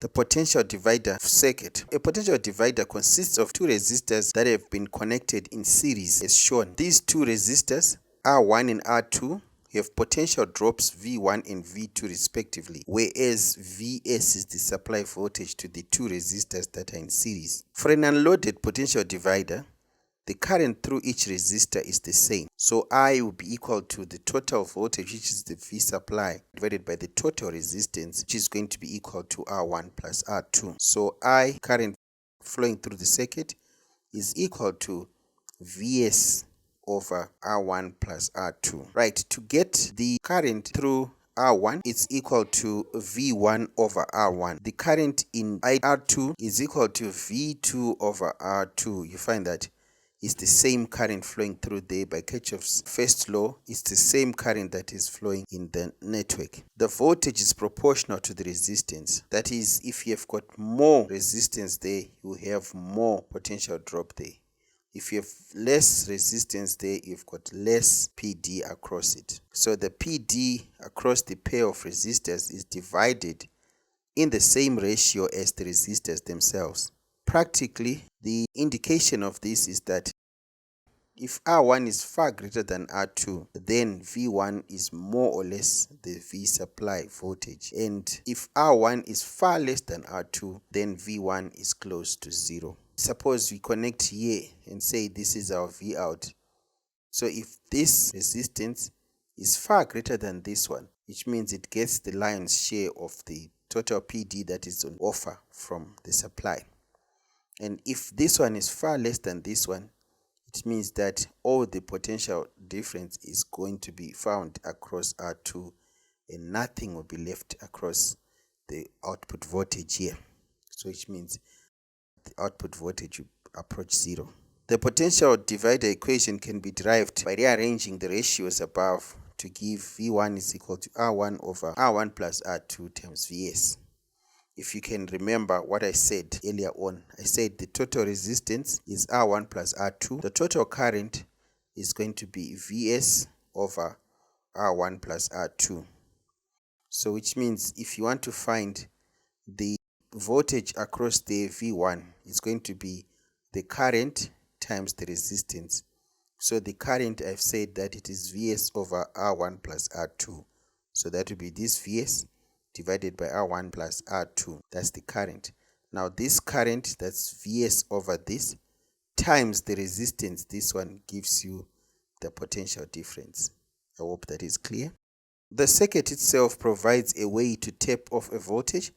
The potential divider circuit. A potential divider consists of two resistors that have been connected in series as shown. These two resistors, R1 and R2, have potential drops V1 and V2 respectively, whereas Vs is the supply voltage to the two resistors that are in series. For an unloaded potential divider, the current through each resistor is the same. So I will be equal to the total voltage, which is the V supply, divided by the total resistance, which is going to be equal to R1 plus R2. So I, current flowing through the circuit, is equal to Vs over R1 plus R2. Right, to get the current through R1 is equal to V1 over R1. The current in R2 is equal to V2 over R2. You find that it's the same current flowing through there by Kirchhoff's first law. It's the same current that is flowing in the network. The voltage is proportional to the resistance. That is, if you have got more resistance there, you have more potential drop there. If you have less resistance there, you've got less PD across it. So the PD across the pair of resistors is divided in the same ratio as the resistors themselves. Practically, the indication of this is that if R1 is far greater than R2, then V1 is more or less the V supply voltage. And if R1 is far less than R2, then V1 is close to 0. Suppose we connect here and say this is our V out. So if this resistance is far greater than this one, which means it gets the lion's share of the total PD that is on offer from the supply. And if this one is far less than this one, it means that all the potential difference is going to be found across R2 and nothing will be left across the output voltage here. So which means the output voltage will approach 0. The potential divider equation can be derived by rearranging the ratios above to give V1 is equal to R1 over R1 plus R2 times Vs. If you can remember what I said earlier on, I said the total resistance is R1 plus R2. The total current is going to be Vs over R1 plus R2. So which means if you want to find the voltage across the V1, it's going to be the current times the resistance. So the current, I've said that it is Vs over R1 plus R2. So that will be this Vs divided by R1 plus R2. That's the current. Now this current, that's Vs over this, times the resistance. This one gives you the potential difference. I hope that is clear. The circuit itself provides a way to tap off a voltage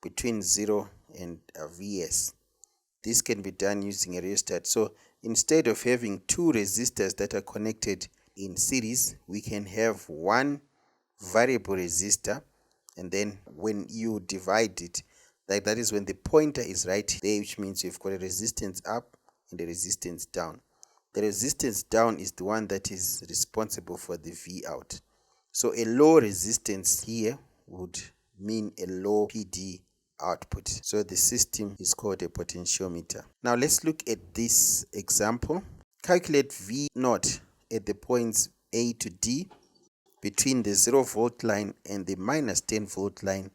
between 0 and Vs. This can be done using a rheostat. So instead of having two resistors that are connected in series, we can have one variable resistor, and then when you divide it, like that is when the pointer is right there, which means you've got a resistance up and a resistance down. The resistance down is the one that is responsible for the V out. So a low resistance here would mean a low PD output. So the system is called a potentiometer. Now let's look at this example. Calculate V naught at the points A to D between the 0 volt line and the minus 10 volt line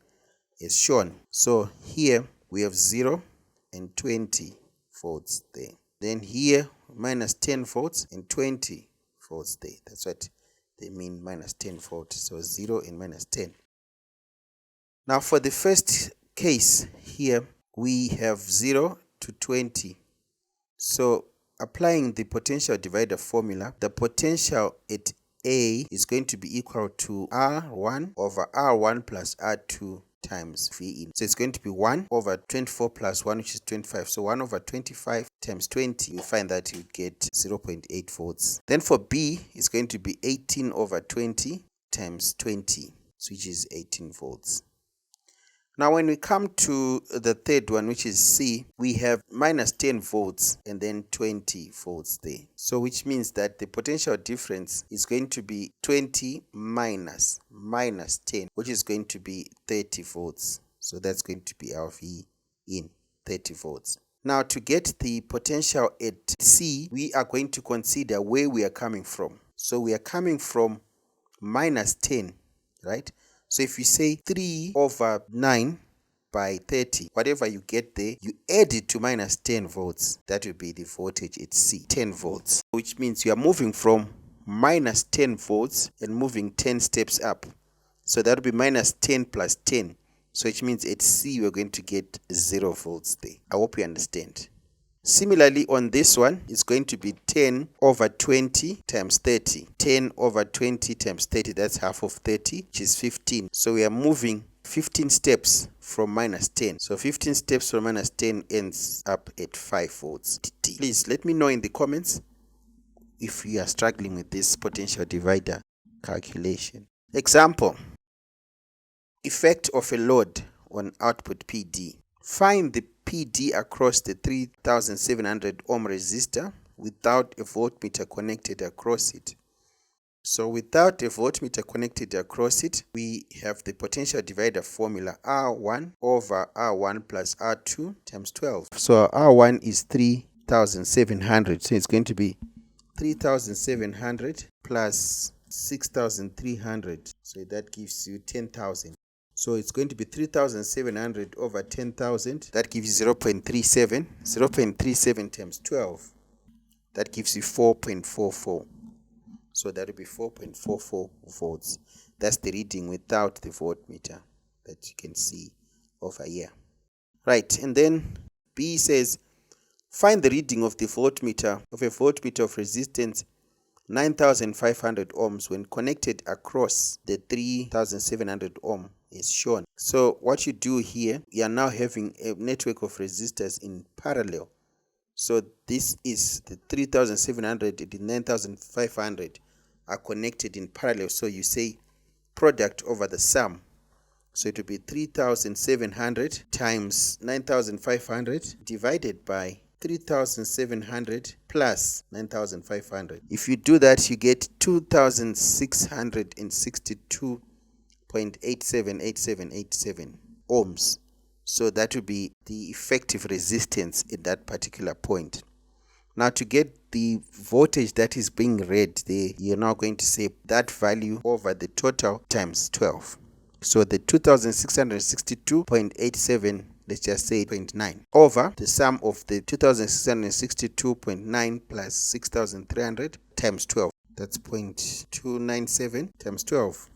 as shown. So here we have 0 and 20 volts there. Then here minus 10 volts and 20 volts there. That's what they mean, minus 10 volts. So 0 and minus 10. Now for the first case here, we have 0 to 20. So applying the potential divider formula, the potential at A is going to be equal to R1 over R1 plus R2 times V in. So it's going to be 1 over 24 plus 1, which is 25. So 1 over 25 times 20, you find that you get 0.8 volts. Then for B, it's going to be 18 over 20 times 20, which is 18 volts. Now when we come to the third one, which is C, we have minus 10 volts and then 20 volts there. So which means that the potential difference is going to be 20 minus 10, which is going to be 30 volts. So that's going to be our V in, 30 volts. Now to get the potential at C, we are going to consider where we are coming from. So we are coming from minus 10, right? So if you say 3 over 9, by 30. Whatever you get there, you add it to minus 10 volts. That will be the voltage at C, 10 volts. Which means you are moving from minus 10 volts and moving 10 steps up. So that will be minus 10 plus 10. So which means at C we're going to get 0 volts there. I hope you understand. Similarly, on this one, it's going to be 10 over 20 times 30. 10 over 20 times 30, that's half of 30, which is 15. So we are moving 15 steps from minus 10. So 15 steps from minus 10 ends up at 5 volts. Please let me know in the comments if you are struggling with this potential divider calculation. Example: effect of a load on output PD. Find the PD across the 3700 ohm resistor without a voltmeter connected across it. So without a voltmeter connected across it, we have the potential divider formula R1 over R1 plus R2 times 12. So R1 is 3700. So it's going to be 3700 plus 6300. So that gives you 10,000. So it's going to be 3700 over 10,000. That gives you 0.37. 0.37 times 12. That gives you 4.44. So that will be 4.44 volts. That's the reading without the voltmeter that you can see over here. Right, and then B says, find the reading of the voltmeter of a voltmeter of resistance 9500 ohms when connected across the 3700 ohm is shown. So what you do here, you are now having a network of resistors in parallel. So this is the 3700 and the 9500 are connected in parallel. So you say product over the sum. So it will be 3700 times 9500 divided by 3700 plus 9500. If you do that, you get 2662.878787 ohms. So that will be the effective resistance at that particular point. Now to get the voltage that is being read there, you're now going to say that value over the total times 12. So the 2662.87, let's just say 0.9, over the sum of the 2662.9 plus 6300 times 12. That's 0.297 times 12.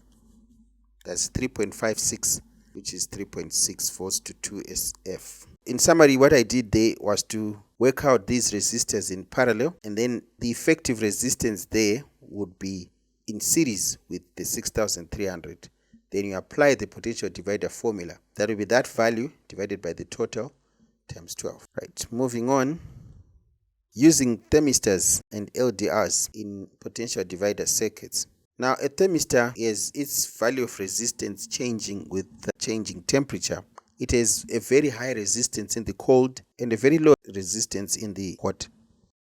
That's 3.56, which is 3.6 volts to 2 SF. In summary, what I did there was to work out these resistors in parallel, and then the effective resistance there would be in series with the 6300. Then you apply the potential divider formula. That will be that value divided by the total times 12. Right, moving on. Using thermistors and Ldrs in potential divider circuits. Now a thermistor is its value of resistance changing with the changing temperature. It has a very high resistance in the cold and a very low resistance in the hot.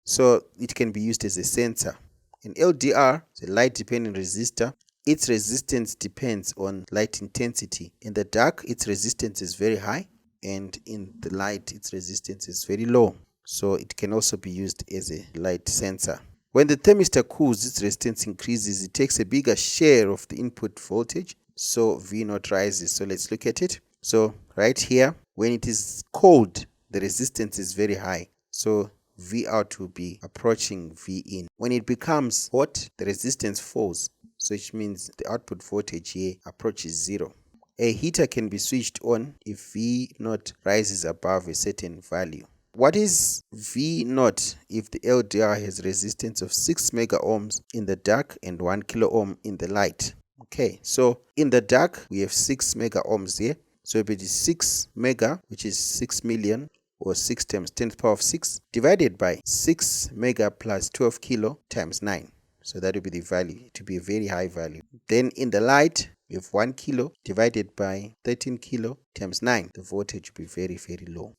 So it can be used as a sensor. An Ldr is a light dependent resistor. Its resistance depends on light intensity. In the dark, its resistance is very high, and in the light, its resistance is very low. So it can also be used as a light sensor. When the thermistor cools, its resistance increases. It takes a bigger share of the input voltage, so V0 rises. So let's look at it. So right here, when it is cold, the resistance is very high. So V out will be approaching V in. When it becomes hot, the resistance falls. So which means the output voltage here approaches 0. A heater can be switched on if V0 rises above a certain value. What is V0 if the Ldr has resistance of 6 mega ohms in the dark and 1 kilo ohm in the light? Okay, so in the dark we have 6 mega ohms here. So it is 6 mega, which is 6 million, or 6 times 10 to the power of 6, divided by 6 mega plus 12 kilo times 9. So that will be the value, to be a very high value. Then in the light, we have 1 kilo divided by 13 kilo times 9. The voltage will be very, very low.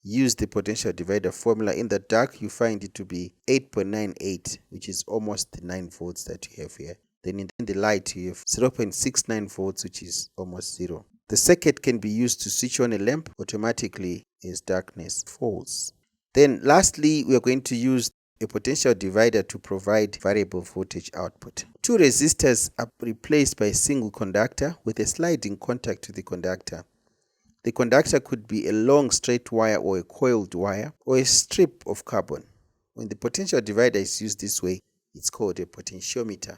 Use the potential divider formula. In the dark, you find it to be 8.98, which is almost the 9 volts that you have here. Then in the light, you have 0.69 volts, which is almost 0. The circuit can be used to switch on a lamp automatically as darkness falls. Then lastly, we are going to use a potential divider to provide variable voltage output. Two resistors are replaced by a single conductor with a sliding contact to the conductor. The conductor could be a long straight wire or a coiled wire or a strip of carbon. When the potential divider is used this way, it's called a potentiometer.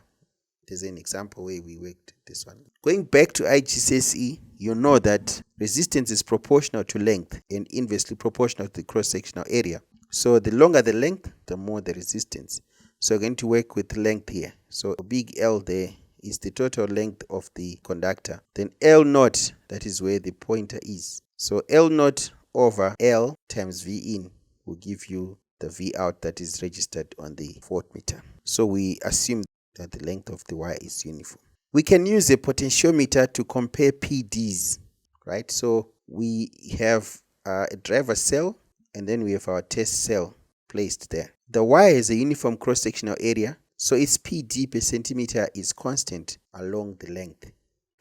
There's an example where we worked this one. Going back to IGCSE, you know that resistance is proportional to length and inversely proportional to the cross-sectional area. So the longer the length, the more the resistance. So we're going to work with length here. So big L there is the total length of the conductor. Then L naught, that is where the pointer is. So L naught over L times V in will give you the V out that is registered on the voltmeter. So we assume that the length of the wire is uniform. We can use a potentiometer to compare PDs, right? So we have a driver cell and then we have our test cell placed there. The wire has a uniform cross-sectional area, so its PD per centimeter is constant along the length.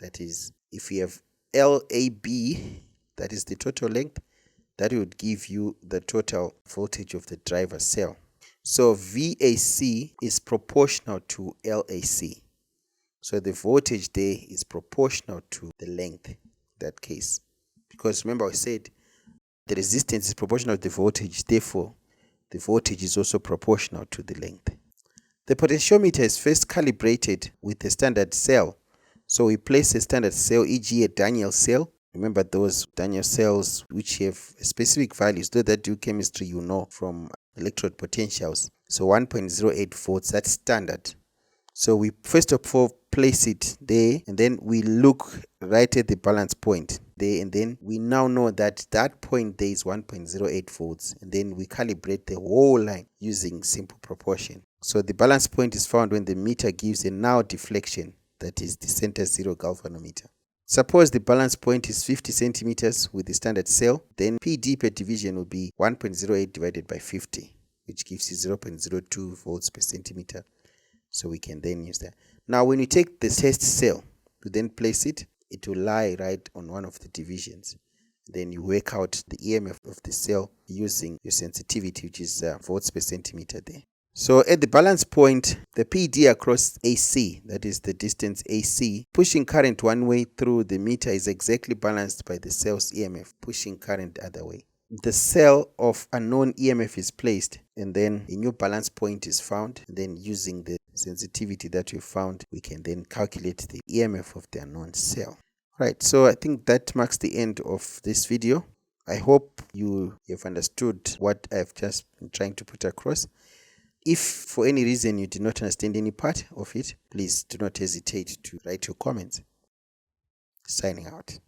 That is, if we have LAB, that is the total length, that would give you the total voltage of the driver cell. So VAC is proportional to LAC. So the voltage there is proportional to the length in that case. Because remember I said the resistance is proportional to the voltage, therefore the voltage is also proportional to the length. The potentiometer is first calibrated with a standard cell. So we place a standard cell, e.g. a Daniell cell. Remember those Daniell cells which have specific values. Those that do chemistry, you know from electrode potentials. So 1.08 volts, that's standard. So we first of all place it there, and then we look right at the balance point there, and then we now know that that point there is 1.08 volts, and then we calibrate the whole line using simple proportion. So the balance point is found when the meter gives a null deflection, that is the center zero galvanometer. Suppose the balance point is 50 centimeters with the standard cell, then PD per division will be 1.08 divided by 50, which gives you 0.02 volts per centimeter. So we can then use that. Now when you take the test cell, you then place it, it will lie right on one of the divisions. Then you work out the EMF of the cell using your sensitivity, which is volts per centimeter there. So at the balance point, the PD across AC, that is the distance AC, pushing current one way through the meter is exactly balanced by the cell's EMF, pushing current the other way. The cell of unknown EMF is placed, and then a new balance point is found. And then using the sensitivity that we found, we can then calculate the EMF of the unknown cell. Right, so I think that marks the end of this video. I hope you have understood what I've just been trying to put across. If for any reason you did not understand any part of it, please do not hesitate to write your comments. Signing out.